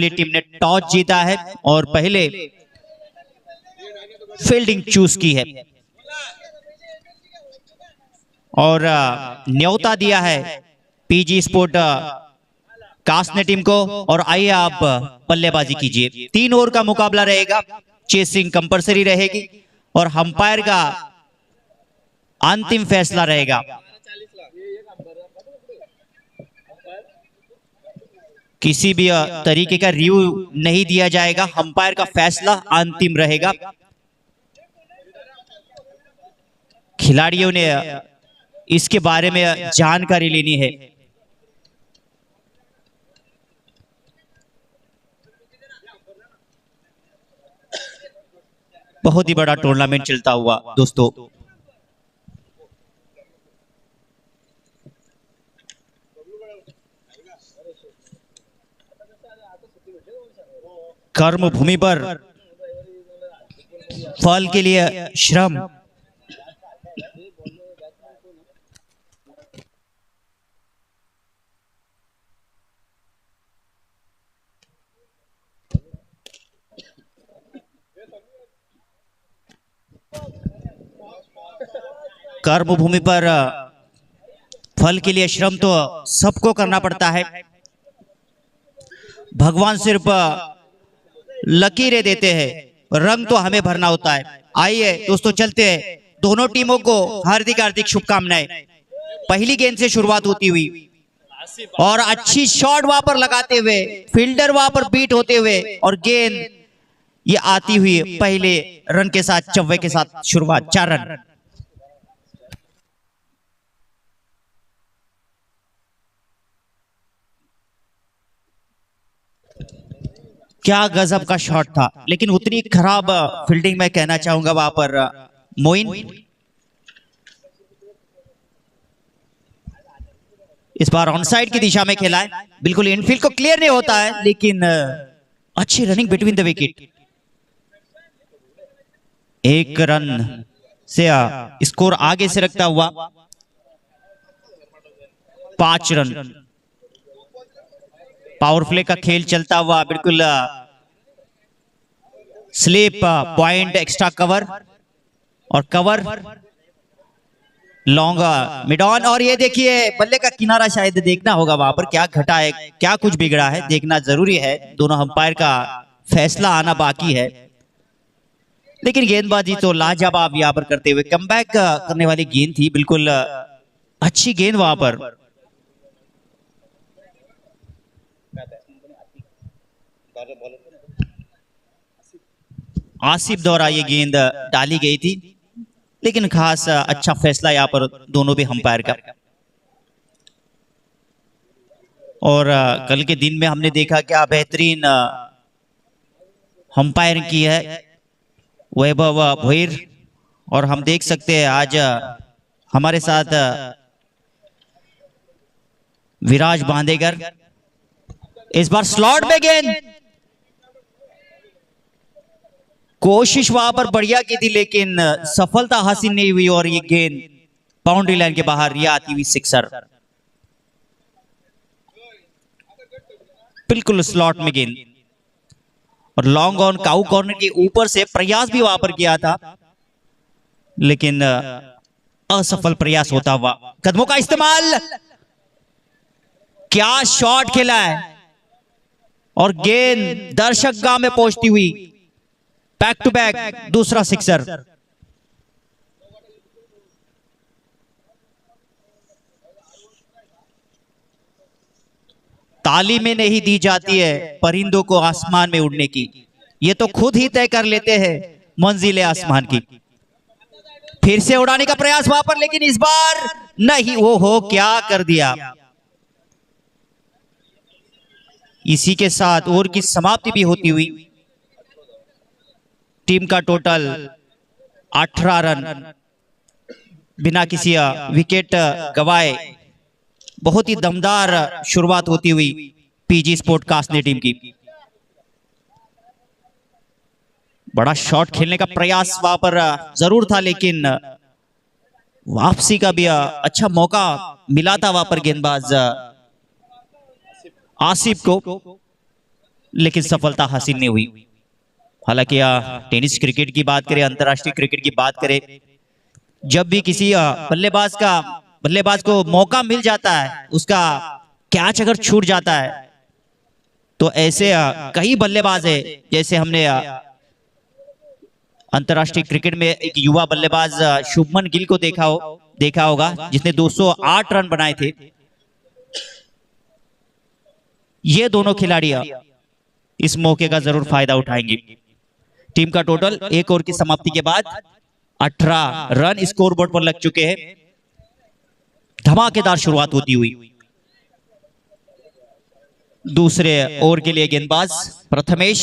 Team ने toss जीता है और पहले फील्डिंग चूज की है और न्योता दिया है पीजी स्पोर्ट कास्ने टीम को। और आइए आप बल्लेबाजी कीजिए। 3 ओवर का मुकाबला रहेगा, चेसिंग कंपलसरी रहेगी और अंपायर का अंतिम फैसला रहेगा। किसी भी तरीके का रिव्यू नहीं दिया जाएगा, अंपायर का फैसला अंतिम रहेगा। खिलाड़ियों ने इसके बारे में जानकारी लेनी है। बहुत ही बड़ा टूर्नामेंट चलता हुआ दोस्तों। कर्म भूमि पर फल के लिए श्रम। कर्म भूमि पर फल के लिए श्रम तो सबको करना पड़ता है। भगवान सिर्फ लकीरें देते हैं, रंग तो हमें भरना होता है। आइए दोस्तों चलते हैं। दोनों टीमों को हार्दिक हार्दिक शुभकामनाएं। पहली गेंद से शुरुआत होती हुई और अच्छी शॉट वहां पर लगाते हुए, फील्डर वहां पर बीट होते हुए और गेंद ये आती हुई पहले रन के साथ, चौवे के साथ शुरुआत। 4 रन। क्या गजब का शॉट था, लेकिन उतनी खराब फील्डिंग मैं कहना चाहूंगा वहां पर मोइन। इस बार ऑनसाइड की दिशा में खेला है, बिल्कुल इनफील्ड को क्लियर नहीं होता है, लेकिन अच्छी running between the wicket. 1 run say score आगे से रखता हुआ 5 रन। पावर प्ले का खेल चलता हुआ, बिल्कुल स्लिप पॉइंट, एक्स्ट्रा कवर और कवर, लॉन्ग मिड ऑन। और ये देखिए बल्ले का किनारा शायद देखना होगा वहां पर, क्या घटा है, क्या कुछ बिगड़ा है, देखना जरूरी है। दोनों अंपायर का फैसला आना बाकी है, लेकिन गेंदबाजी तो लाजवाब यहां पर करते हुए कमबैक करने वाली गेंद थी, बिल्कुल अच्छी गेंद वहां पर। आसिफ द्वारा ये गेंद डाली गई थी, लेकिन खास अच्छा फैसला यहां पर दोनों भी अंपायर का। और कल के दिन में हमने देखा क्या बेहतरीन अंपायर की है वैभव भोईर। और हम देख सकते हैं आज हमारे साथ विराज बांदेगर। इस बार स्लॉट में गेंद, कोशिश वहां पर बढ़िया की थी, लेकिन सफलता हासिल नहीं हुई और ये गेंद बाउंड्री लाइन के बाहर ये आती हुई सिक्सर। बिल्कुल स्लॉट में गेंद और लॉन्ग ऑन काउ कॉर्नर के ऊपर से प्रयास भी वहां पर किया था, लेकिन असफल प्रयास होता हुआ। कदमों का इस्तेमाल, क्या शॉट खेला है और गेंद दर्शक गांव में पहुंचती हुई बैक टू बैक दूसरा सिक्सर। तालीमें नहीं दी जाती है परिंदों को आसमान में उड़ने की, ये तो खुद ही तय कर लेते हैं मंजिले आसमान की। फिर से उड़ाने का प्रयास वहां पर, लेकिन इस बार नहीं। वो हो क्या कर दिया। इसी के साथ ओवर की समाप्ति भी होती हुई। टीम का टोटल 18 रन बिना किसी विकेट गवाए। बहुत ही दमदार शुरुआत होती हुई पीजी स्पोर्ट कास्ने टीम की। बड़ा शॉट खेलने का प्रयास वहां पर जरूर था, लेकिन वापसी का भी अच्छा मौका मिला था वहां पर गेंदबाज आसिफ को। लेकिन सफलता हासिल नहीं हुई। हालांकि टेनिस क्रिकेट की बात करें, अंतर्राष्ट्रीय क्रिकेट की बात करें, जब भी किसी बल्लेबाज को मौका मिल जाता है, उसका कैच अगर छूट जाता है, तो ऐसे कई बल्लेबाज है, जैसे हमने अंतर्राष्ट्रीय क्रिकेट में एक युवा बल्लेबाज शुभमन गिल को देखा होगा, जिसने 208 रन बनाए थे। ये दोनों खिलाड़ी इस मौके का जरूर फायदा उठाएंगे। टीम का टोटल एक ओवर की समाप्ति के बाद 18 रन स्कोरबोर्ड पर लग चुके हैं। धमाकेदार शुरुआत होती हुई दूसरे ओवर के लिए गेंदबाज प्रथमेश।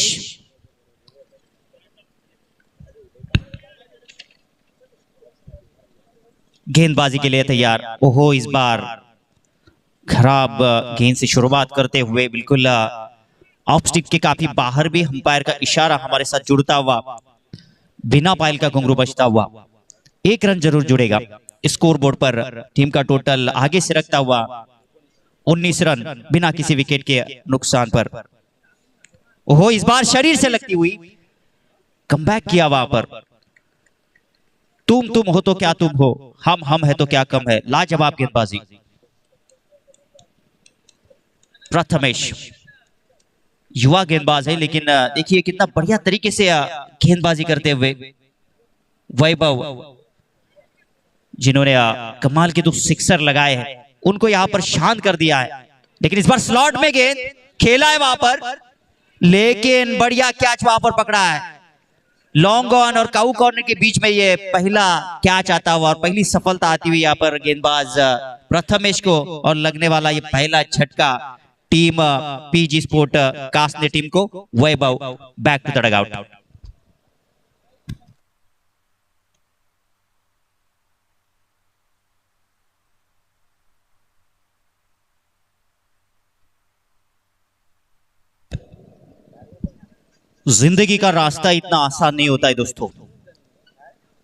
गेंदबाजी के लिए तैयार। ओहो, इस बार खराब गेंद से शुरुआत करते हुए बिल्कुल ऑफ स्टिक के काफी बाहर भी अंपायर का इशारा हमारे साथ जुड़ता हुआ, बिना पायल का घुंघरू बजता हुआ 1 रन जरूर जुड़ेगा। स्कोरबोर्ड पर टीम का टोटल आगे से रखता हुआ 19 रन बिना किसी विकेट के नुकसान पर। ओहो, इस बार शरीर से लगती हुई कमबैक किया वहां पर। तुम हो तो क्या तुम हो, हम है तो क्या कम है। लाजवाब गेंदबाजी। प्रथमेश युवा गेंदबाज है, लेकिन देखिए कितना बढ़िया तरीके से गेंदबाजी करते हुए वैभव, जिन्होंने कमाल के 2 सिक्सर लगाए हैं, उनको यहां पर शांत कर दिया है। लेकिन इस बार स्लॉट में गेंद खेला है वहां पर, लेकिन बढ़िया कैच वहां पर पकड़ा है। लॉन्ग ऑन और काऊ कॉर्नर के बीच में ये पहला कैच आता हुआ और पहली सफलता आती हुई यहाँ पर गेंदबाज प्रथमेश को, और लगने वाला ये पहला झटका टीम पीजी स्पोर्ट कास्ट ने टीम को। वैभव बैक टू द डगआउट। जिंदगी का रास्ता इतना आसान नहीं होता है दोस्तों।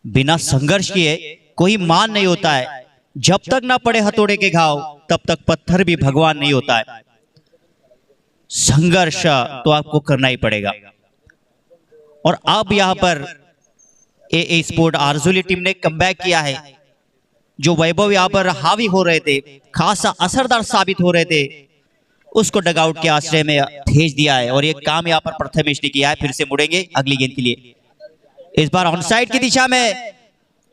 बिना संघर्ष किए कोई मान नहीं होता है। जब तक ना पड़े हथौड़े के घाव, तब तक पत्थर भी भगवान नहीं होता है। संघर्ष तो आपको करना ही पड़ेगा। और अब यहां पर ए स्पोर्ट आरजोली टीम ने कमबैक किया है। जो वैभव यहां पर हावी हो रहे थे, खासा असरदार साबित हो रहे थे, उसको डगआउट के आश्रय में भेज दिया है। और ये काम यहाँ पर प्रथमेश ने किया है। फिर से मुड़ेंगे अगली गेंद के लिए। इस बार ऑनसाइड की दिशा में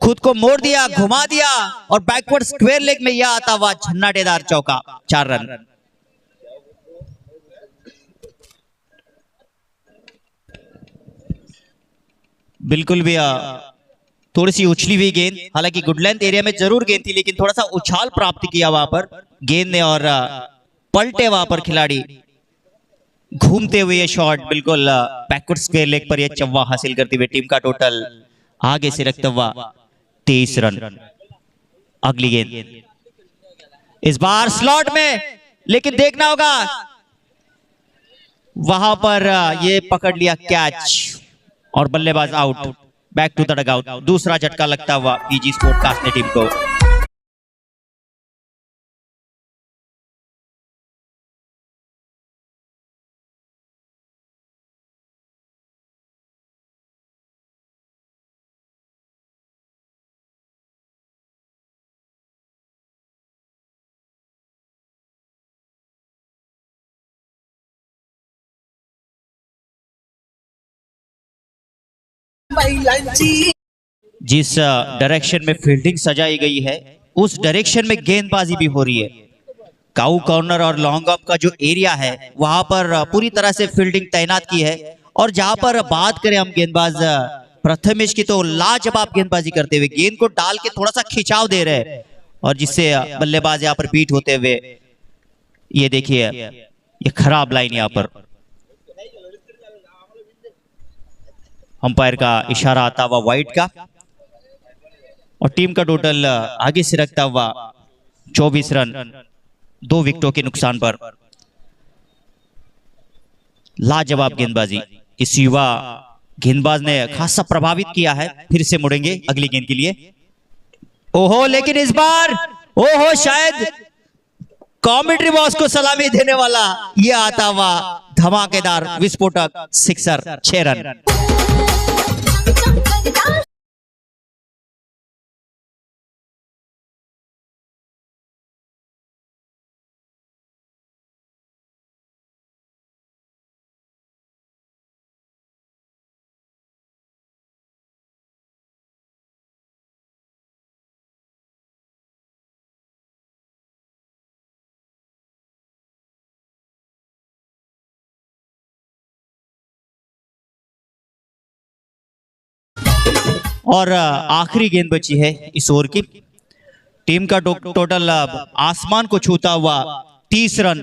खुद को मोड़ दिया, घुमा दिया, और बैकवर्ड स्क्वायर लेग में यह आता हुआ झन्नाटेदार चौका। 4 रन। बिल्कुल भी थोड़ी सी उछली हुई गेंद, हालांकि गुड लेंथ एरिया में जरूर गेंद थी, लेकिन थोड़ा सा उछाल प्राप्त किया वहां पर गेंद ने, और पलटे वहां पर खिलाड़ी घूमते हुए शॉट बिल्कुल बैकवर्ड स्क्वायर लेग पर यह चौवा हासिल करते हुए टीम का टोटल आगे से रखता हुआ 23 रन। अगली गेंद इस बार स्लॉट में, लेकिन देखना होगा वहां पर ये पकड़ लिया कैच और बल्लेबाज out. Back to the dugout. दूसरा झटका लगता हुआ पीजी स्पोर्ट कास्ट ने टीम को। जिस डायरेक्शन में फील्डिंग सजाई गई है, उस डायरेक्शन में गेंदबाजी भी हो रही है। काऊ कॉर्नर और लॉन्ग ऑफ का जो एरिया है, वहां पर पूरी तरह से फील्डिंग तैनात की है। और जहां पर बात करें हम गेंदबाज प्रथमेश की, तो लाजवाब गेंदबाजी करते हुए गेंद को डाल के थोड़ा सा खिंचाव दे रहे हैं, और जिससे बल्लेबाज यहां पर बीट होते हुए, ये देखिए ये खराब लाइन यहां पर अंपायर का इशारा आता हुआ वाइड का, और टीम का टोटल आगे से रखता हुआ 24 रन 2 विकेटों के नुकसान पर। लाजवाब गेंदबाजी इस युवा गेंदबाज ने खासा प्रभावित किया है। फिर से मुड़ेंगे अगली गेंद के लिए। ओहो, लेकिन इस बार ओहो, शायद कमेंट्री बॉक्स को सलामी देने वाला ये आता हुआ धमाकेदार विस्फोटक सिक्सर 6 रन। और आखिरी गेंद बची है इस ओवर की। टीम का टोटल आसमान को छूता हुआ 30 रन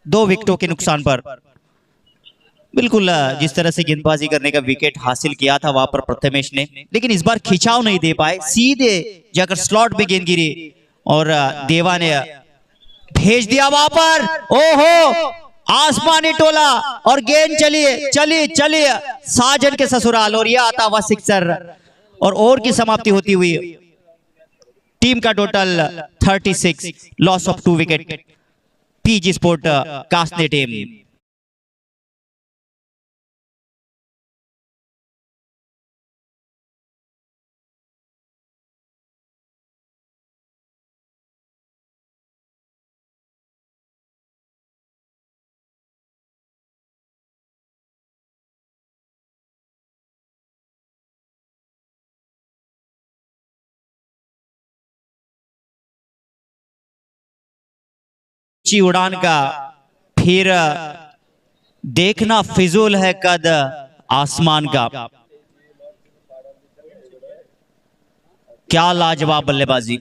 2 विकेटों के नुकसान पर। बिल्कुल जिस तरह से गेंदबाजी करने का विकेट हासिल किया था वहां पर प्रथमेश ने, लेकिन इस बार खिंचाव नहीं दे पाए, सीधे जाकर स्लॉट में गेंद गिरी और देवा ने भेज दिया वहां पर। ओहो, आसमानी टोला और गेंद चलिए चलिए चलिए साजन के ससुराल, और यह आता हुआ सिक्सर और ओवर की समाप्ति होती हुई। टीम का total 36, loss of 2 wicket. PG sport कास्ने टीम। उड़ान का फिर देखना फिजूल है कद आसमान का। क्या लाजवाब बल्लेबाजी।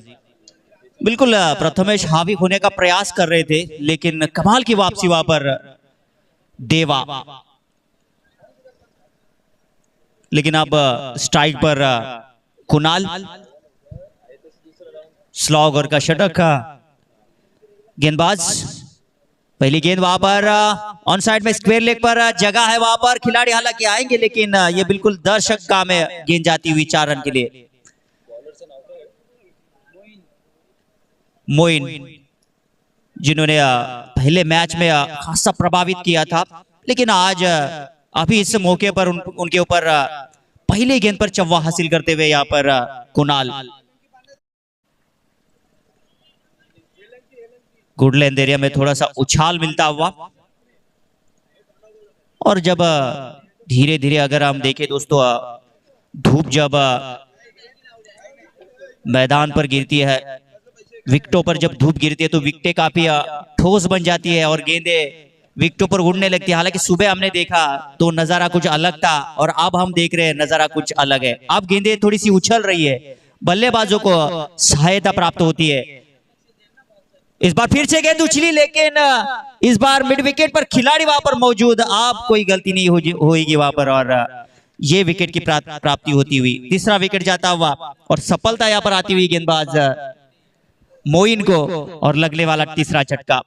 बिल्कुल प्रथमेश हावी होने का प्रयास कर रहे थे, लेकिन कमाल की वापसी वहां पर देवा। लेकिन अब स्ट्राइक पर कुणाल, स्लॉगर का शतक। गेंदबाज पहली गेंद वहां पर ऑन साइड में स्क्वायर लेग पर जगह है, वहां पर खिलाड़ी हालांकि आएंगे, लेकिन ये बिल्कुल दर्शक का में गेंद जाती हुई 4 रन के लिए। मोइन जिन्होंने पहले मैच में खासा प्रभावित किया था, लेकिन आज अभी इस मौके पर उनके ऊपर पहली गेंद पर चौवा हासिल करते हुए यहाँ पर कुणाल। गुड लेंथ एरिया में थोड़ा सा उछाल मिलता हुआ, और जब धीरे धीरे अगर हम देखें दोस्तों, धूप जब मैदान पर गिरती है, विकेटों पर जब धूप गिरती है तो विकेटें काफी ठोस बन जाती है और गेंदें विकेटों पर उड़ने लगती है। हालांकि सुबह हमने देखा तो नजारा कुछ अलग था और अब हम देख रहे हैं नजारा कुछ अलग है। अब गेंदें थोड़ी सी उछल रही है, बल्लेबाजों को सहायता प्राप्त होती है। इस बार फिर से गेंद उछली, लेकिन इस बार मिड विकेट पर खिलाड़ी वहां पर मौजूद, आप कोई गलती नहीं होगी वहां पर, और ये विकेट की प्राप्ति होती हुई। तीसरा विकेट जाता हुआ और सफलता यहां पर आती हुई गेंदबाज मोइन को, और लगने वाला तीसरा झटका।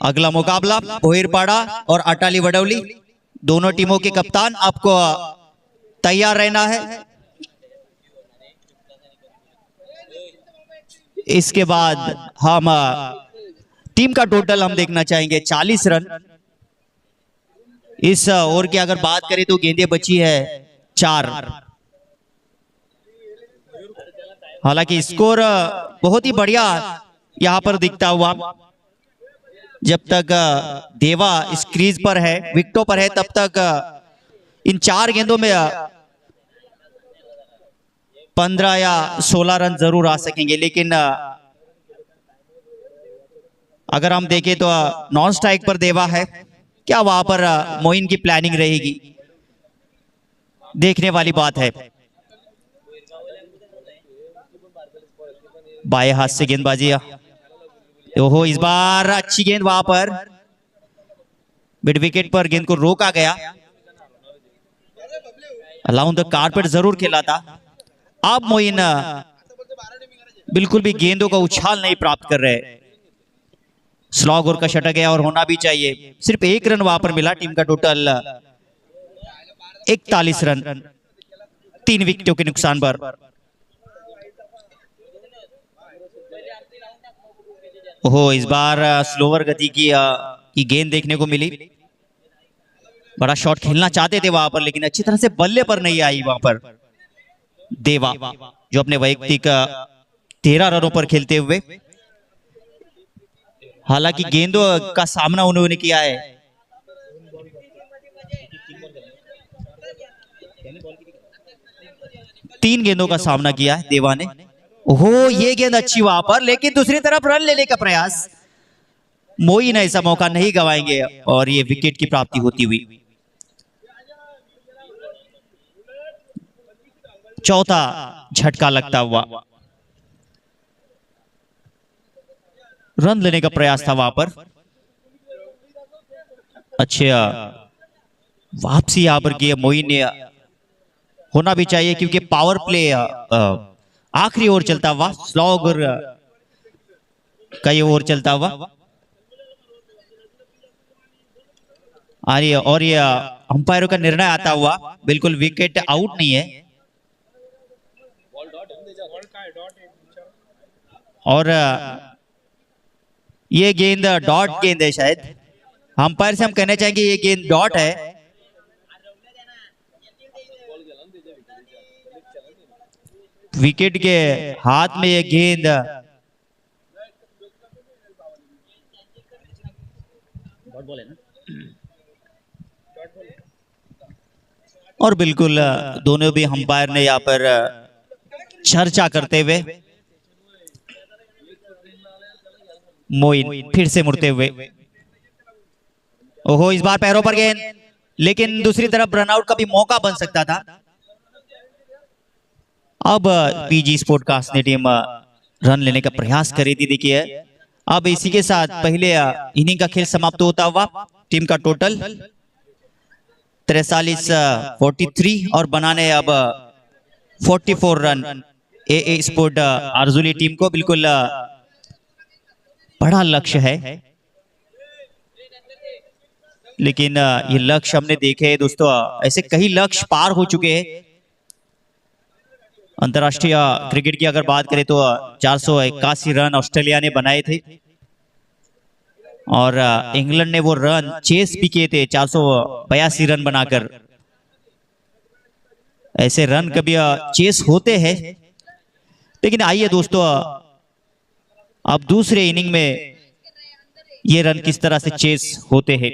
अगला मुकाबला भोईरपाड़ा और अटाली वडौली, दोनों टीमों के कप्तान आपको तैयार रहना है। इसके बाद हम टीम का टोटल हम देखना चाहेंगे 40 रन। इस ओवर की अगर बात करें तो गेंदें बची है 4। हालांकि स्कोर बहुत ही बढ़िया यहां पर दिखता हुआ। जब तक देवा इस क्रीज पर है, विकेटों पर है, तब तक इन 4 गेंदों में 15 या 16 रन जरूर आ सकेंगे। लेकिन अगर हम देखें तो नॉन स्ट्राइक पर देवा है, क्या वहां पर मोइन की प्लानिंग रहेगी, देखने वाली बात है। बाएं हाथ से गेंदबाजी, ओहो, इस बार अच्छी गेंद वहां पर मिड विकेट पर गेंद को रोका गया। अलाउंड द कारपेट जरूर खेला था। अब मोइन बिल्कुल भी गेंदों का उछाल नहीं प्राप्त कर रहे। स्लॉग और का शटक है और होना भी चाहिए। सिर्फ 1 रन वहां पर मिला। टीम का टोटल 41 रन, 3 विकेटों के नुकसान पर। ओहो, इस बार स्लोवर गति की गेंद देखने को मिली। बड़ा शॉट खेलना चाहते थे वहां पर, लेकिन अच्छी तरह से बल्ले पर नहीं आई वहां पर देवा, जो अपने वैयक्तिक 13 रनों पर खेलते हुए। हालांकि गेंदों का सामना उन्होंने किया है। तीन गेंदों का सामना किया है देवा ने। ओहो, ये गेंद अच्छी वहां पर, लेकिन दूसरी तरफ रन लेने का प्रयास। मोइन ऐसा मौका नहीं गवाएंगे और ये विकेट की प्राप्ति होती हुई। चौथा झटका लगता हुआ। रन लेने का प्रयास था वहां पर। अच्छा, वापसी यहां पर की मोइन ने। होना भी चाहिए क्योंकि पावर प्ले आखिरी ओवर चलता हुआ, स्लॉगर का ये ओवर चलता हुआ। और ये अंपायरों का निर्णय आता हुआ, बिल्कुल विकेट आउट नहीं है। और ये गेंद डॉट गेंद है शायद। अंपायर से हम कहना चाहेंगे ये गेंद डॉट है। विकेट के हाथ में ये गेंद और बिल्कुल दोनों भी अंपायर ने यहाँ पर चर्चा करते हुए मोइन फिर से मुड़ते हुए। ओहो, इस बार पैरों पर गेंद, लेकिन दूसरी तरफ रनआउट का भी मौका बन सकता था। अब पीजी स्पोर्टकास्ट ने टीम रन लेने का प्रयास करी थी। देखिए, अब इसी के साथ पहले इनिंग का खेल समाप्त होता हुआ। टीम का टोटल 43-43 और बनाने अब 44 रन। ए स्पोर्ट आरजुली टीम को बिल्कुल बड़ा लक्ष्य है, लेकिन ये लक्ष्य हमने देखे दोस्तों, ऐसे कई लक्ष्य पार हो चुके हैं। अंतर्राष्ट्रीय क्रिकेट की अगर बात करें तो 481 रन ऑस्ट्रेलिया ने बनाए थे और इंग्लैंड ने वो रन चेस भी किए थे 482 रन बनाकर। ऐसे रन कभी चेस होते हैं, लेकिन आइए दोस्तों, अब दूसरे इनिंग में ये रन किस तरह से चेस होते हैं।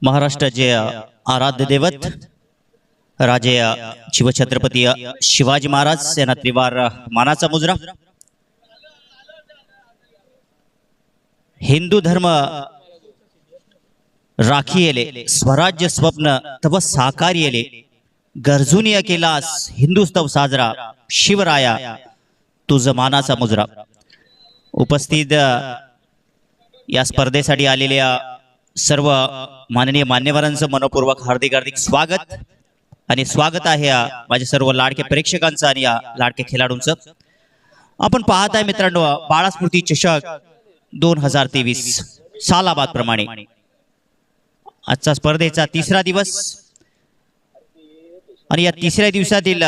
महाराष्ट्राचे आराध्य दैवत राजे शिवछत्रपती शिवाजी महाराज यांना त्रिवार मानाचा मुजरा। हिंदू धर्म राखी येले, स्वराज्य स्वप्न तव साकार येले, गरजूनी केलास हिंदुस्तव साजरा, शिवराया तुझ मानाचा मुजरा। उपस्थित या स्पर्धेसाठी आलेल्या सर्व माननीय मान्यवरांचं मनपूर्वक हार्दिक हार्दिक स्वागत आणि स्वागत आहे माझ्या सर्व लाडके प्रेक्षकांचं आणि या लाडके खेळाडूंचं। आपण पाहत आहे मित्रांनो बाळास्मृती चषक 2023 सालाबाद प्रमाणे आजचा स्पर्धेचा तिसरा दिवस आणि या तिसऱ्या दिवसातील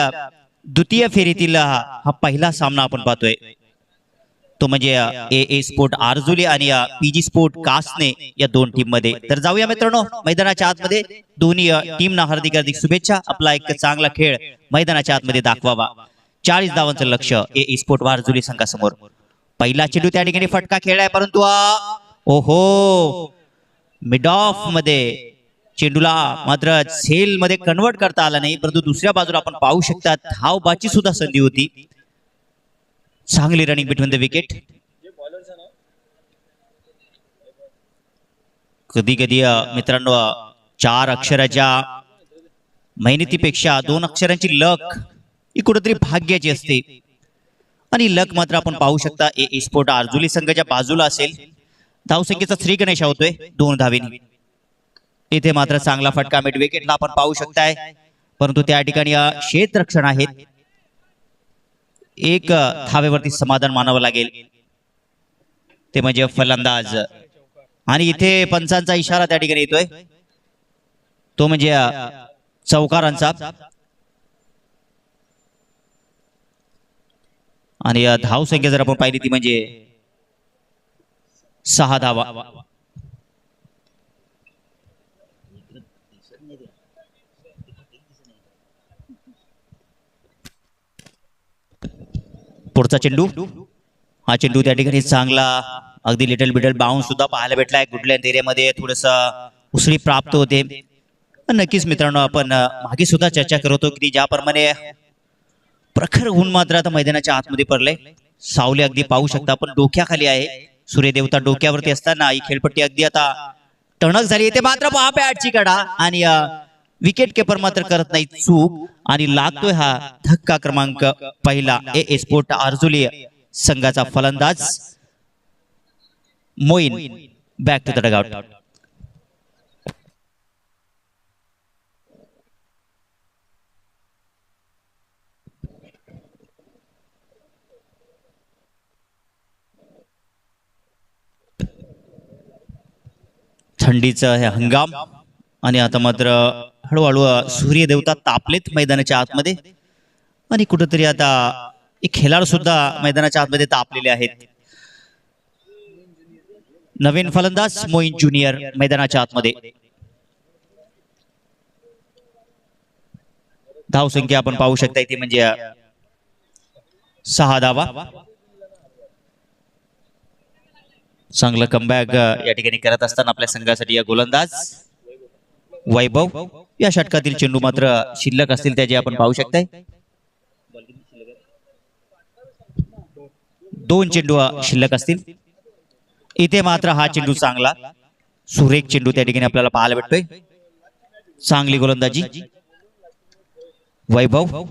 द्वितीय फेरीतील हा पहिला सामना आपण पाहतोय तो म्हणजे ए स्पोर्ट आरजुली आणि पीजी स्पोर्ट कासने या दोन टीम मध्ये. तर जाऊया मित्रांनो मैदानाच्या आतमध्ये. दोन्ही टीमना हार्दिक हार्दिक शुभेच्छा. आपला एक चांगला खेळ मैदानाच्या आतमध्ये दाखवावा. 40 धावांचं लक्ष ए स्पोर्ट आरजुली संघासमोर. पहिला चेंडू त्या ठिकाणी फटका खेळलाय परंतु ओहो मिड ऑफ मध्ये चेंडूला मात्र झेल मध्ये कन्वर्ट करता आला नाही. परंतु दुसऱ्या बाजूला आपण पाहू शकता धावबाची सुद्धा संधी होती. चांगली रनिंग बिटवीन द विकेट. कधी कधी मित्रांनो 4 अक्षराच्या मेहनतीपेक्षा 2 अक्षरांची लक ही कुठेतरी भाग्याची असते आणि लक मात्र आपण पाहू शकता ए स्पोर्ट आरजुली संघाच्या बाजूला असेल. धावसंख्येचा श्री गणेश होतोय 2 धावेनी. इथे मात्र चांगला फटका मिड विकेटला आपण पाहू शकताय परंतु त्या ठिकाणी क्षेत्ररक्षण आहेत. एक धावेवरती समाधान मानावं लागेल ते म्हणजे फलंदाज. आणि इथे पंचांचा इशारा त्या ठिकाणी येतोय तो म्हणजे चौकारांचा. आणि धाव संख्या जर आपण पाहिली ती म्हणजे 6 धावा. पुढचा चेंडू हा चेंडू त्या ठिकाणी चांगला अगदी लिटल बिटल बाउन्स सुद्धा पाहायला भेटलाय. गुडलँड एरियामध्ये थोडस उसळी प्राप्त होते. नक्कीच मित्रांनो आपण मागे सुद्धा चर्चा करत होतो की ज्याप्रमाणे प्रखर ऊन मात्र आता मैदानाच्या आतमध्ये पडले. सावली अगदी पाहू शकता आपण डोक्याखाली आहे. सूर्यदेवता डोक्यावरती असताना ही खेळपट्टी अगदी आता टणक झाली. ते मात्र पहा बॅटची कडा आणि विकेट किपर मात्र करत नाही चूक आणि लागतोय हा धक्का क्रमांक पहिला ए स्पोर्ट आरजुली संघाचा फलंदाज Moin back to the dugout. थंडीचं हे हंगाम आणि आता मात्र हळूहळू सूर्यदेवता तापलेत मैदानाच्या आतमध्ये आणि कुठेतरी आता एक खेळाडू सुद्धा मैदानाच्या आतमध्ये तापलेले आहेत. नवीन फलंदाज मोईन ज्युनियर मैदानाच्या आतमध्ये. धाव संख्या आपण पाहू शकता इथे म्हणजे 6 धावा. चांगलं कमबॅक या ठिकाणी करत असताना आपल्या संघासाठी या गोलंदाज वैभव. या षटकातील चेंडू मात्र शिल्लक असतील त्याचे आपण पाहू शकताय. 2 चेंडू शिल्लक असतील. इथे मात्र हा चेंडू चांगला सुरेख चेंडू त्या ठिकाणी आपल्याला पाहायला भेटतोय. चांगली गोलंदाजी वैभव.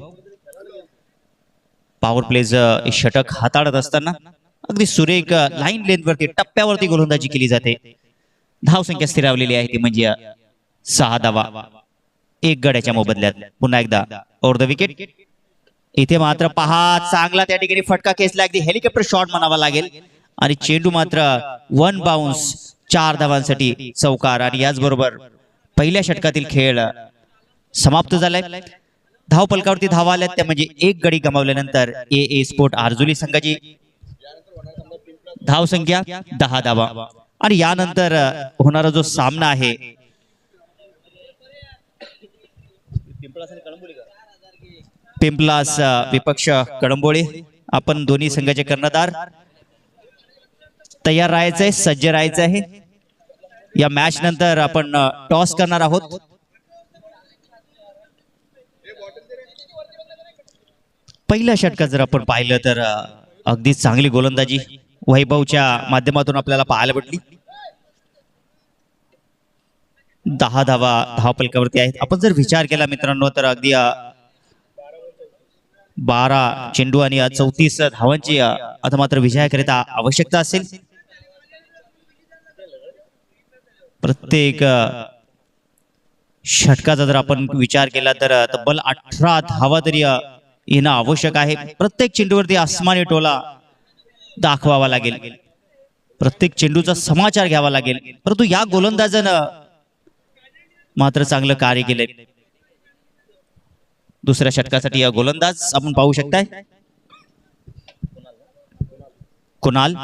पॉवर प्लेज षटक हाताळत असताना अगदी सुरेख लाईन लेंथवरती टप्प्यावरती गोलंदाजी केली जाते. धाव संख्या स्थिरावलेली आहे ती म्हणजे 6 धावा 1 गड्याच्या मोबदल्यात. पुन्हा एकदा ओव्हर द विकेट. इथे मात्र पहा चांगला त्या ठिकाणी फटका खेचला अगदी हेलिकॉप्टर शॉट म्हणावा लागेल आणि चेंडू मात्र 1 बाउन्स 4 धावांसाठी चौकार. आणि याचबरोबर पहिल्या षटकातील खेळ समाप्त झालाय. धाव पलकावरती धावा आल्यात त्या म्हणजे 1 गडी गमावल्यानंतर ए स्पोर्ट आरजुली संघाची धाव संख्या 10 धावा. आणि यानंतर होणारा जो सामना आहे पिंपलास विपक्ष कळंबोळी. आपण दोन्ही संघाचे कर्णधार तयार राहायचंय सज्ज राहायचं आहे. या मॅच नंतर आपण टॉस करणार आहोत. पहिल्या षटकात जर आपण पाहिलं तर अगदी चांगली गोलंदाजी वैभवच्या माध्यमातून आपल्याला पाहायला भेटली. 10 धावा धावपलकावरती आहेत. आपण जर विचार केला मित्रांनो तर अगदी 12 चेंडू आणि 34 धावांची आता मात्र विजयाकरिता आवश्यकता असेल. प्रत्येक षटकाचा जर आपण विचार केला तर तब्बल 18 धावा तरी येणं आवश्यक आहे. प्रत्येक चेंडूवरती आसमानी टोला दाखवावा लागेल, प्रत्येक चेंडूचा समाचार घ्यावा लागेल. परंतु या गोलंदाजानं मात्र चांगलं कार्य केलंय. दुसऱ्या षटकासाठी या गोलंदाज आपण पाहू शकताय कुणाल.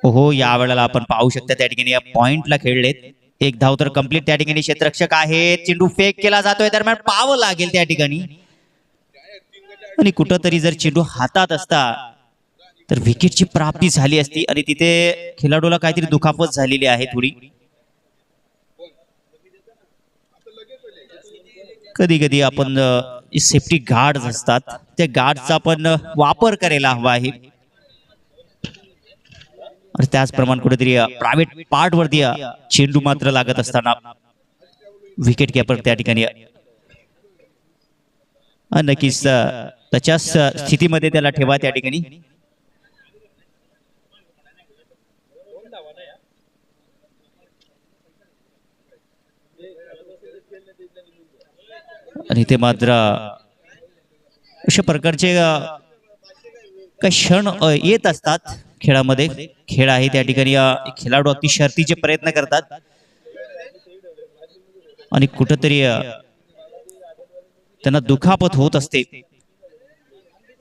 हो, या वेळेला आपण पाहू शकता त्या ठिकाणी या पॉइंटला खेळलेत. एक धाव तर कंप्लीट त्या ठिकाणी क्षेत्ररक्षक आहेत. चेंडू फेक केला जातोय, दरम्यान पाहावं लागेल त्या ठिकाणी. आणि कुठंतरी जर चेंडू हातात असता तर विकेटची प्राप्ती झाली असती आणि तिथे खेळाडूला काहीतरी दुखापत झालेली आहे थोडी. कधी कधी आपण सेफ्टी गार्ड असतात त्या गार्डचा आपण वापर करायला हवा आहे. आणि त्याचप्रमाणे कुठेतरी प्रायव्हेट पार्ट वरती चेंडू मात्र लागत असताना विकेट किपर त्या ठिकाणी नक्कीच त्याच्या स्थितीमध्ये त्याला ठेवा त्या ठिकाणी. आणि ते मात्र अशा प्रकारचे काही क्षण येत असतात खेळामध्ये. खेळ आहे त्या ठिकाणी खेळाडू अगदी शर्तीचे प्रयत्न करतात आणि कुठंतरी त्यांना दुखापत होत असते.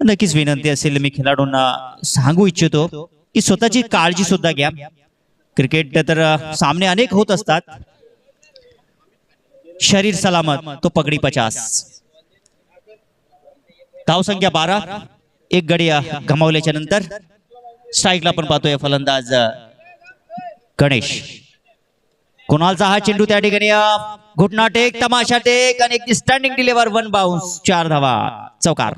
नक्कीच विनंती असेल मी खेळाडूंना सांगू इच्छितो की स्वतःची काळजी सुद्धा घ्या. क्रिकेट तर सामने अनेक होत असतात. शरीर सलामत तो पगडी 50. धाव संख्या 12. एक गडी गमावल्याच्या नंतर स्ट्राईकला आपण पाहतोय फलंदाज गणेश. कुणालचा हा चेंडू त्या ठिकाणी घुटना टेक, तमाशा टेक आणि एक स्टँडिंग डिलिव्हर, 1 बाउन्स, 4 धावा, चौकार.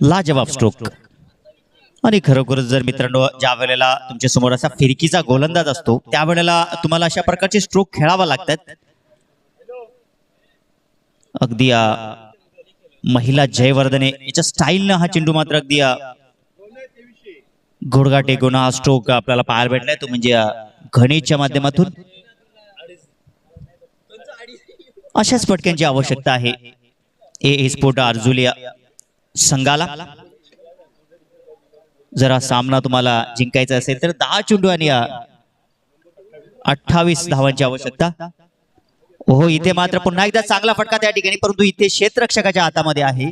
लाजवाब स्ट्रोक. आणि खरोखरच जर मित्रांनो ज्या वेळेला तुमच्या समोर असा फिरकीचा गोलंदाज असतो त्यावेळेला तुम्हाला अशा प्रकारचे स्ट्रोक खेळावा लागतात. अगदी महिला जयवर्धने याच्या स्टाईलनं हा चेंडू मात्र अगदी घोडगा टेकून हा स्ट्रोक आपल्याला पाहायला भेटलाय तो म्हणजे गणेशच्या माध्यमातून. अशाच फटक्यांची आवश्यकता आहे ए स्पोर्ट अर्जुलिया संघाला. जरा सामना तुम्हाला जिंकायचा असेल तर 10 चेंडू आणि 28 धावांची आवश्यकता. हो, इथे मात्र पुन्हा एकदा चांगला फटका त्या ठिकाणी, परंतु इथे क्षेत्ररक्षकाच्या हातामध्ये आहे.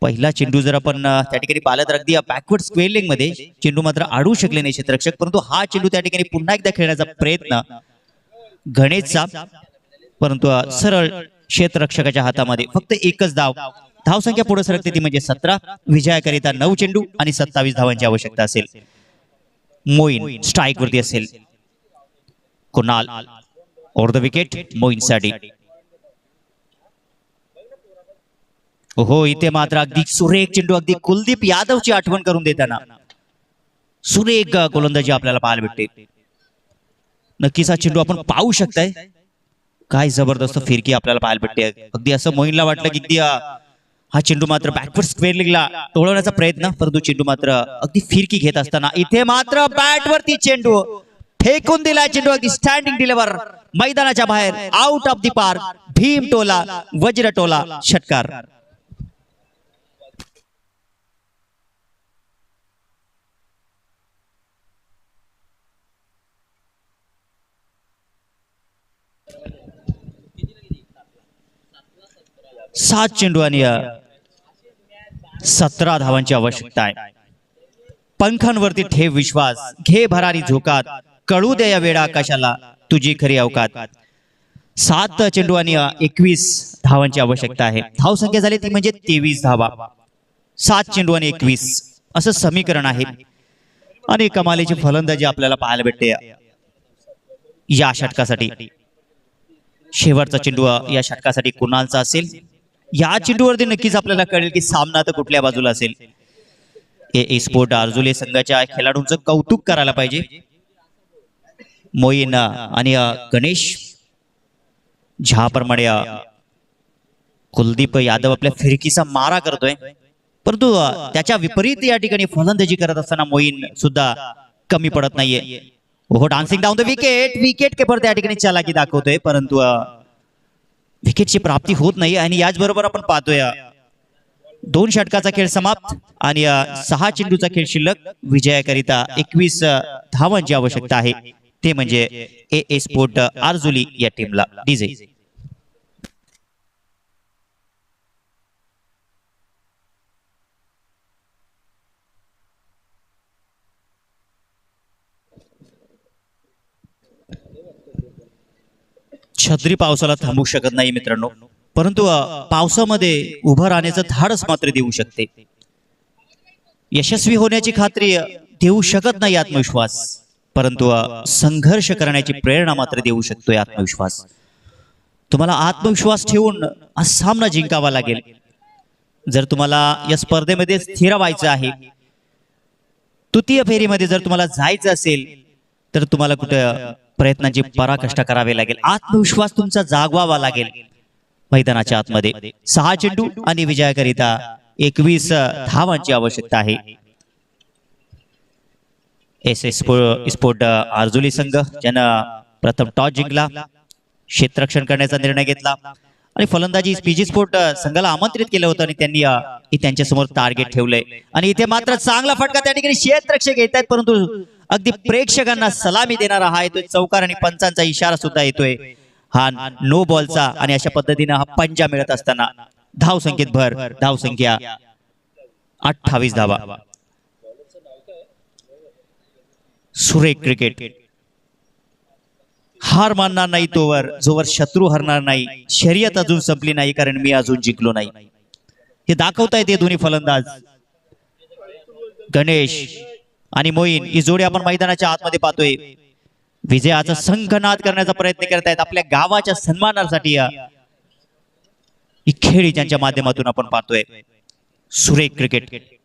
पहिला चेंडू जर आपण त्या ठिकाणी पाहिलं तर अगदी बॅकवर्ड स्क्वेअरिंग मध्ये चेंडू मात्र अडवू शकले नाही क्षेत्ररक्षक, परंतु हा चेंडू त्या ठिकाणी पुन्हा एकदा खेळण्याचा प्रयत्न गणेशचा, परंतु सरळ क्षेत्ररक्षकाच्या हातामध्ये. फक्त एकच धाव. धावसंख्या पुढे सरकते ती म्हणजे 17. विजयाकरिता 9 चेंडू आणि 27 धावांची आवश्यकता असेल. मोईन स्ट्राईक वरती असेल. कुणाल ओव्हर द विकेट मोईनसाठी. हो, इथे मात्र अगदी सुरेख चेंडू, अगदी कुलदीप यादवची आठवण करून देताना सुरेख गोलंदाजी आपल्याला पाहायला भेटते. नक्कीच हा चेंडू आपण पाहू शकताय. काय जबरदस्त फिरकी आपल्याला पाहायला भेटते. अगदी असं मोईनला वाटलं की अगदी हा चेंडू मात्र बॅकवर्ड स्क्वेअरिंगला तोडवण्याचा प्रयत्न, परंतु चेंडू मात्र अगदी फिरकी घेत असताना इथे मात्र बॅट वरती चेंडू फेकून दिला. चेंडू अगदी स्टँडिंग डिलिव्हर, मैदानाच्या बाहेर, out of the park. Bhim टोला, वज्र टोला, षटकार. सात चेंडू आणि 17 धावांची आवश्यकता आहे. पंखांवरती ठेव विश्वास, घे भरारी झोकात, कळू दे या वेळा आकाशाला तुझी खरी अवकात. 7 चेंडू आणि 21 धावांची आवश्यकता आहे. धावसंख्या झाली ती म्हणजे 23 धावा. 7 चेंडू आणि 21 असं समीकरण आहे. आणि कमालीची फलंदाजी आपल्याला पाहायला भेटते या षटकासाठी. शेवटचा चेंडू या षटकासाठी कुणालचा असेल. या चेंडूवरती नक्कीच आपल्याला कळेल की सामना तर कुठल्या बाजूला असेल. ए स्पोर्ट अर्जुले संघाच्या खेळाडूंचं कौतुक करायला पाहिजे. मोईन आणि गणेश ज्याप्रमाणे कुलदीप यादव आपल्या फिरकीचा मारा करतोय, परंतु त्याच्या विपरीत या ठिकाणी फलंदाजी करत असताना मोईन सुद्धा कमी पडत नाहीये. हो, dancing down the wicket. Wicket keeper त्या ठिकाणी चालाकी दाखवतोय, परंतु विकेटची प्राप्ती होत नाही. आणि याचबरोबर आपण पाहतोय 2 षटकाचा खेळ समाप्त आणि 6 चेंडूचा खेळ शिल्लक. विजयाकरिता 21 धावांची आवश्यकता आहे. ते म्हणजे ए स्पोर्ट आरजुली या टीमला. डीजे छत्री पावसाला थांबवू शकत नाही मित्रांनो, परंतु पावसामध्ये उभं राहण्याचं धाडस मात्र देऊ शकते. यशस्वी होण्याची खात्री देऊ शकत नाही आत्मविश्वास, परंतु संघर्ष करण्याची प्रेरणा मात्र देऊ शकतोय आत्मविश्वास. तुम्हाला आत्मविश्वास ठेवून हा सामना जिंकावा लागेल. जर तुम्हाला या स्पर्धेमध्ये स्थिर व्हायचं आहे, तृतीय फेरीमध्ये जर तुम्हाला जायचं असेल, तर तुम्हाला कुठं प्रयत्नांची पराकाष्ठा करावी लागेल. आत्मविश्वास तुमचा जागवावा लागेल. मैदानाच्या आतमध्ये 6 चेंडू आणि विजयाकरिता 21 धावांची आवश्यकता आहे. एस स्पोर्ट आरजुली संघ ज्यानं प्रथम टॉस जिंकला, क्षेत्ररक्षण करण्याचा निर्णय घेतला आणि फलंदाजी पीजी स्पोर्ट संघाला आमंत्रित केलं होतं आणि त्यांनी त्यांच्या समोर टार्गेट ठेवलंय. आणि इथे मात्र चांगला फटका त्या ठिकाणी क्षेत्ररक्षक येत आहेत, परंतु अगदी प्रेक्षकांना सलामी देणारा हा येतोय चौकार आणि पंचांचा इशारा सुद्धा येतोय हा नो बॉलचा. आणि अशा पद्धतीने हा पंजा मिळत असताना धावसंख्येत भर. धावसंख्या 28 धावा. सुरेख क्रिकेट. हार मानणार नाही तोवर जोवर शत्रू हरणार नाही. शर्यत अजून संपली नाही, कारण मी अजून जिंकलो नाही. हे दाखवता येते दोन्ही फलंदाज गणेश आणि मोईन ही जोडी आपण मैदानाच्या आतमध्ये पाहतोय. विजयाचा संघनाद करण्याचा प्रयत्न करत आहेत. आपल्या गावाच्या सन्मानासाठी ही खेळी ज्यांच्या माध्यमातून आपण पाहतोय. सुरेख क्रिकेट.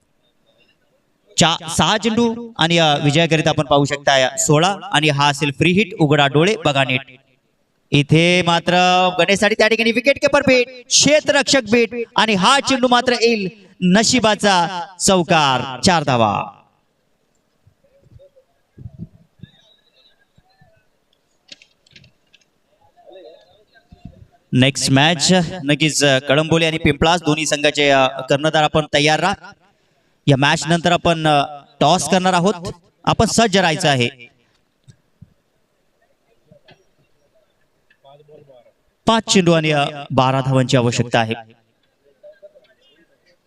6 चेंडू आणि विजयाकरिता आपण पाहू शकता 16 आणि हा असेल फ्री हिट. उघडा डोळे बघा नीट. इथे मात्र गणेशसाठी त्या ठिकाणी विकेट किपर बीट, क्षेत्ररक्षक बीट आणि हा चेंडू मात्र येईल नशिबाचा चौकार. 4 धावा. नेक्स्ट मॅच नक्कीच कळंबोली आणि पिंपळास दोन्ही संघाचे कर्णधार आपण तयार राहा. या मॅच नंतर आपण टॉस करणार आहोत. आपण सज्ज राहायचं आहे. 5 चेंडू आणि 12 धावांची आवश्यकता आहे.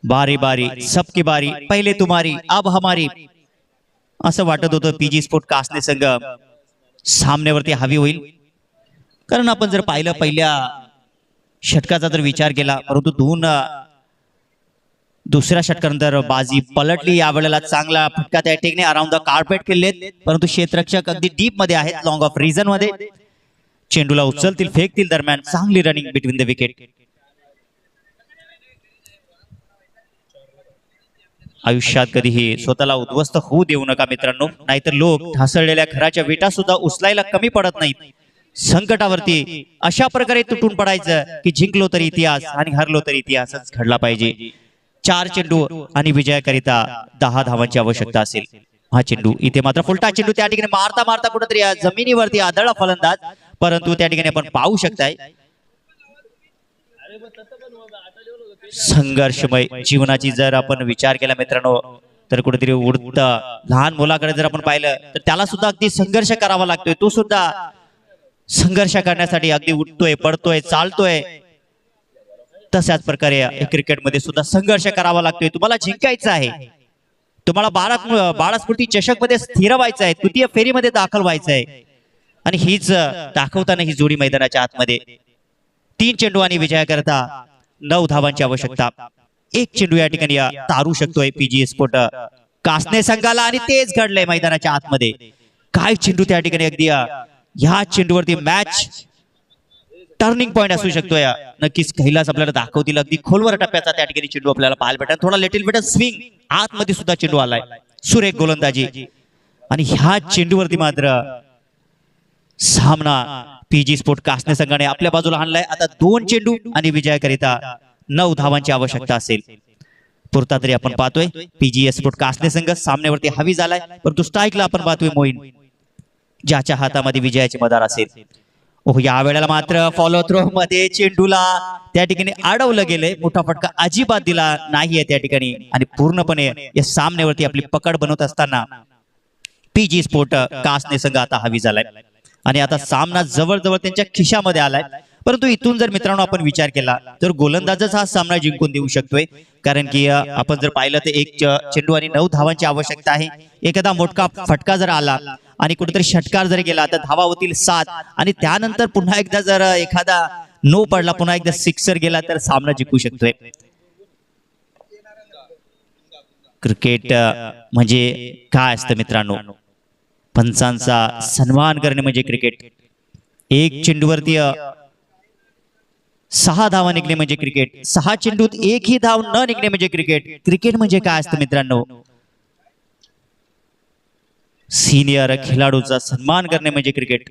बारी बारी सबकी बारी, पहिले तुम्हारी अब हमारी असं वाटत होतं पीजी स्पोर्ट कासने संघ सामन्यावरती हवी होईल. कारण आपण जर पाहिलं पहिल्या षटकाचा जर विचार केला, परंतु दुसऱ्या षटकानंतर बाजी पलटली. यावेळेला चांगला फटका त्या टेकने अराउंड द कार्पेट केलेत, परंतु क्षेत्ररक्षक अगदी डीप मध्ये आहेत, लॉंग ऑफ रिजन मध्ये. चेंडूला उचलतील फेकतील दरम्यान चांगली रनिंग बिटवीन द विकेट. आयुष्यात कधीही स्वतःला उद्ध्वस्त होऊ देऊ नका मित्रांनो, नाहीतर लोक ढासळलेल्या घराच्या विटा सुद्धा उचलायला कमी पडत नाहीत. संकटावरती अशा प्रकारे तुटून पडायचं की जिंकलो तरी इतिहास आणि हरलो तरी इतिहासच घडला पाहिजे. 4 चेंडू आणि विजयाकरिता 10 धावांची आवश्यकता असेल. हा चेंडू इथे मात्र फुलटा चेंडू त्या ठिकाणी मारता मारता कुठेतरी जमिनीवरती आदळला फलंदाज, परंतु त्या ठिकाणी आपण पाहू शकताय संघर्षमय जीवनाची जर आपण विचार केला मित्रांनो, तर कुठेतरी उडता लहान मुलाकडे जर आपण पाहिलं तर त्याला सुद्धा अगदी संघर्ष करावा लागतोय. तो सुद्धा संघर्ष करण्यासाठी अगदी उठतोय, पडतोय, चालतोय. तशाच प्रकारे क्रिकेटमध्ये सुद्धा संघर्ष करावा लागतोय. तुम्हाला जिंकायचं आहे, तुम्हाला बाळास्फूर्ती चषक मध्ये स्थिर व्हायचं आहे, तृतीय फेरीमध्ये दाखल व्हायचं आहे. आणि हीच दाखवताना ही जोडी मैदानाच्या आतमध्ये 3 चेंडू आणि विजयाकरता 9 धावांची आवश्यकता. 1 चेंडू या ठिकाणी तारू शकतोय पीजी स्पोर्ट कासने संघाला आणि तेच घडलंय मैदानाच्या आतमध्ये. काय चेंडू त्या ठिकाणी अगदी ह्या चेंडूवरती मॅच टर्निंग पॉइंट असू शकतोय. नक्कीच कैलास आपल्याला दाखवतील अगदी खोलवर टप्प्याचा त्या ठिकाणी चेंडू आपल्याला पाहायला भेटेल. थोडा लिटिल बिट स्विंग आतमध्ये सुद्धा चेंडू आलाय. सुरेख गोलंदाजी आणि ह्या चेंडूवरती मात्र सामना पीजी स्पोर्ट कासने संघाने आपल्या बाजूला आणलाय. आता 2 चेंडू आणि विजयाकरिता 9 धावांची आवश्यकता असेल. पुरता तरी आपण पाहतोय पीजीएस स्पोर्ट कासने संघ सामन्यावरती हवी झालाय, परंतु स्ट्राईकला आपण पाहतोय मोईन ज्याच्या हातामध्ये विजयाची मदार असेल. ओह, या वेळेला मात्र फॉलो थ्रो मध्ये चेंडूला त्या ठिकाणी अडवलं गेले. मोठा फटका अजिबात दिला नाहीये त्या ठिकाणी आणि पूर्णपणे या सामन्यावरती आपली पकड बनवत असताना पीजी स्पोर्ट कासने संघ आता हवी झालाय आणि आता सामना जवळजवळ त्यांच्या खिशामध्ये आलाय. परंतु इथून जर मित्रांनो आपण विचार केला तर गोलंदाजच हा सामना जिंकून देऊ शकतोय, कारण की आपण जर पाहिलं तर एक चेंडू आणि 9 धावांची आवश्यकता आहे. एखादा मोठा फटका जर आला आणि कुठेतरी षटकार जर गेला तर धावा होतील 7 आणि त्यानंतर पुन्हा एकदा जर एखादा नो पडला, पुन्हा एकदा सिक्सर गेला तर सामना जिंकू शकतोय. क्रिकेट म्हणजे काय असतं मित्रांनो, पंचांचा सन्मान करणे म्हणजे क्रिकेट. एक चेंडूवरती 6 धावा निघणे म्हणजे क्रिकेट, 6 चेंडूत एकही धाव न निघणे म्हणजे क्रिकेट. क्रिकेट म्हणजे काय असतं मित्रांनो, सिनियर खेळाडूचा सन्मान करणे म्हणजे क्रिकेट,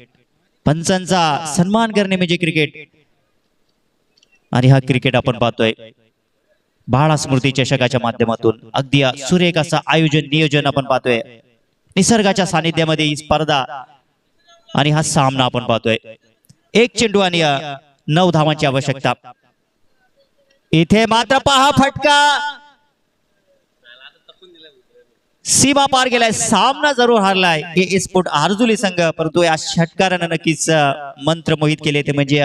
पंचांचा सन्मान करणे म्हणजे क्रिकेट. आणि हा क्रिकेट आपण पाहतोय बाळा स्मृती चषकाच्या माध्यमातून अगदी सुरेख असं आयोजन नियोजन आपण पाहतोय. निसर्गाच्या सानिध्यामध्ये ही स्पर्धा आणि हा सामना आपण पाहतोय. एक चेंडू आणि 9 धावांची आवश्यकता. इथे मात्र पहा फटका, सीमा पार गेलाय, सामना जरूर हारलाय ए स्पोर्ट आरजुली संघ, परंतु या षटकारानं नक्कीच मंत्र मोहित केले. ते म्हणजे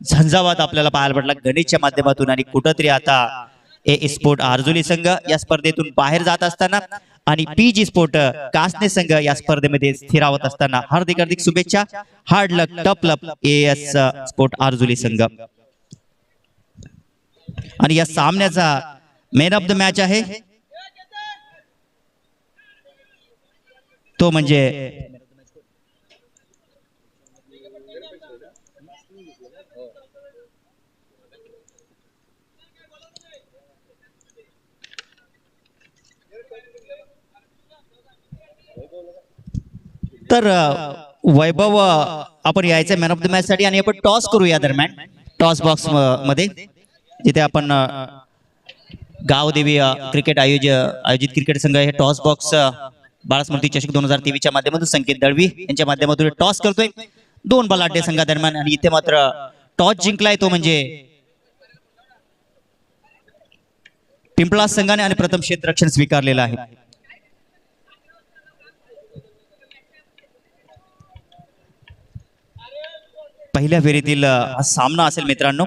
झंझावात आपल्याला पाहायला पडला गणेशच्या माध्यमातून आणि कुठंतरी आता ए स्पोर्ट आरजुली संघ या स्पर्धेतून बाहेर जात असताना आणि पीजी स्पोर्ट कासने संघ या स्पर्धेमध्ये स्थिरावत असताना हार्दिक हार्दिक शुभेच्छा. हार्ड लक, टप लक एएस स्पोर्ट आरजुली संघ. आणि या सामन्याचा मॅन ऑफ द मॅच आहे तो म्हणजे तर वैभव आपण यायचं मॅन ऑफ द मॅच साठी आणि आपण टॉस करू या दरम्यान टॉस बॉक्स मध्ये, जिथे आपण गावदेवी क्रिकेट आयोजित क्रिकेट संघ हे टॉस बॉक्स बाळास्मृती चषक 2023 च्या माध्यमातून संकेत दळवी यांच्या माध्यमातून टॉस करतोय 2 बलाढ्य संघादरम्यान. आणि इथे मात्र टॉस जिंकलाय तो म्हणजे पिंपळा संघाने आणि प्रथम क्षेत्ररक्षण स्वीकारलेलं आहे. पहिल्या फेरीतील हा सामना असेल मित्रांनो.